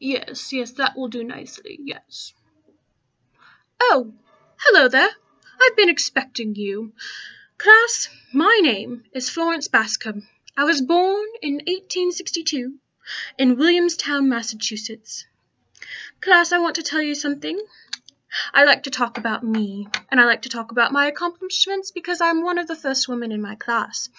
Yes, yes, that will do nicely, yes. Oh, hello there. I've been expecting you. Class, my name is Florence Boscom. I was born in 1862 in Williamstown, Massachusetts. Class, I want to tell you something. I like to talk about me, and I like to talk about my accomplishments because I'm one of the first women in my class.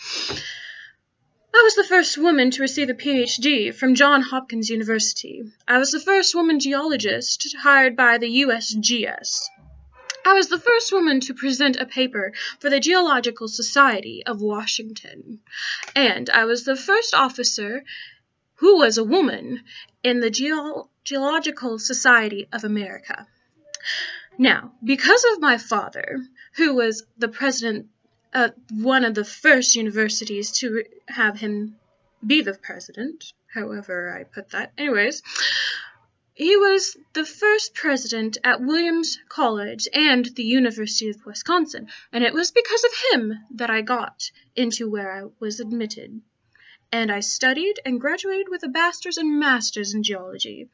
I was the first woman to receive a PhD from Johns Hopkins University. I was the first woman geologist hired by the USGS. I was the first woman to present a paper for the Geological Society of Washington. And I was the first officer who was a woman in the Geological Society of America. Now, because of my father, who was the president of one of the first universities to have him be the president, however I put that, anyways, he was the first president at Williams College and the University of Wisconsin, and it was because of him that I got into where I was admitted. And I studied and graduated with a bachelor's and master's in geology.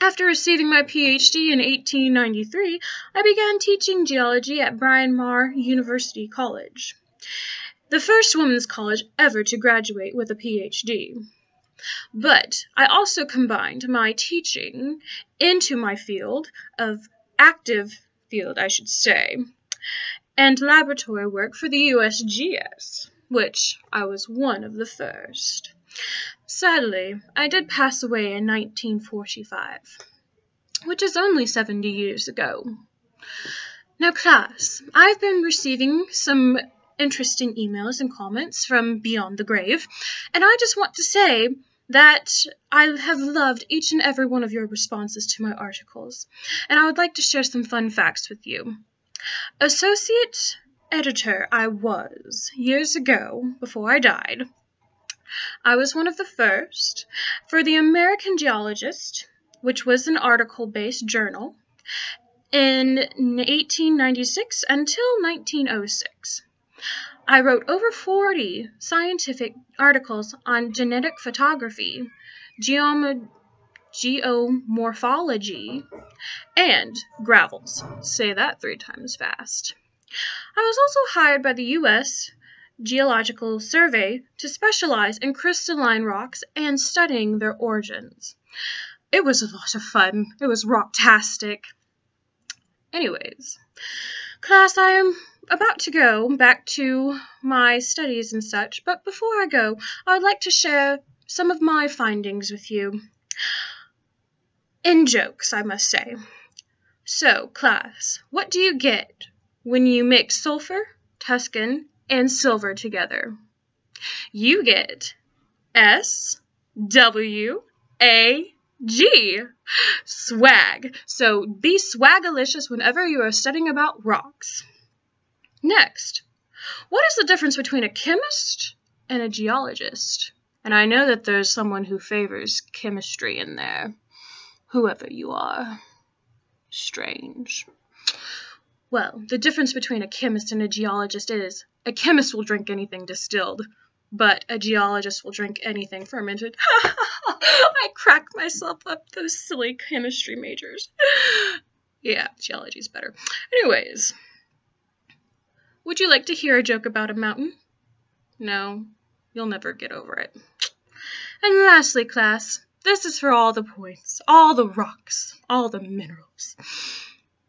After receiving my PhD in 1893, I began teaching geology at Bryn Mawr University College, the first women's college ever to graduate with a PhD. But I also combined my teaching into my active field, I should say, and laboratory work for the USGS, which I was one of the first. Sadly, I did pass away in 1945, which is only 70 years ago. Now, class, I've been receiving some interesting emails and comments from beyond the grave, and I just want to say that I have loved each and every one of your responses to my articles, and I would like to share some fun facts with you. Associate editor I was years ago, before I died. I was one of the first for the American Geologist, which was an article-based journal, in 1896 until 1906. I wrote over 40 scientific articles on genetic photography, geomorphology, and gravels. Say that 3 times fast. I was also hired by the U.S. Geological Survey to specialize in crystalline rocks and studying their origins. It was a lot of fun. It was rocktastic. Anyways, class, I am about to go back to my studies and such, but before I go, I would like to share some of my findings with you. In jokes, I must say. So, class, what do you get when you mix sulfur, Tuscan, and silver together? You get S-W-A-G. Swag. So be swagalicious whenever you are studying about rocks. Next, what is the difference between a chemist and a geologist? And I know that there's someone who favors chemistry in there. Whoever you are. Strange. Well, the difference between a chemist and a geologist is a chemist will drink anything distilled, but a geologist will drink anything fermented. I crack myself up, those silly chemistry majors. Yeah, geology's better. Anyways, would you like to hear a joke about a mountain? No, you'll never get over it. And lastly, class, this is for all the points, all the rocks, all the minerals.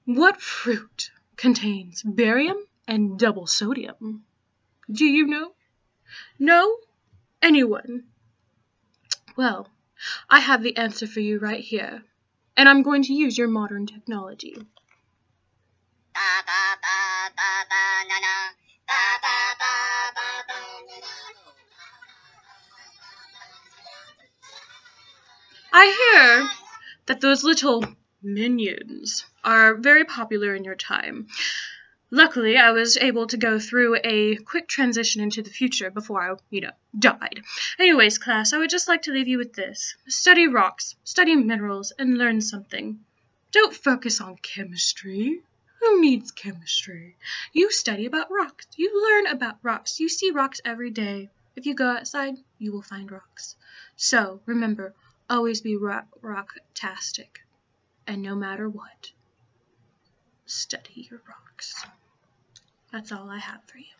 What fruit contains barium and double sodium? Do you know? No? Anyone? Well, I have the answer for you right here, and I'm going to use your modern technology. I hear that those little minions are very popular in your time. Luckily, I was able to go through a quick transition into the future before I, died. Anyways, class, I would just like to leave you with this. Study rocks, study minerals, and learn something. Don't focus on chemistry. Who needs chemistry? You study about rocks. You learn about rocks. You see rocks every day. If you go outside, you will find rocks. So, remember, always be rocktastic, and no matter what, study your rocks. That's all I have for you.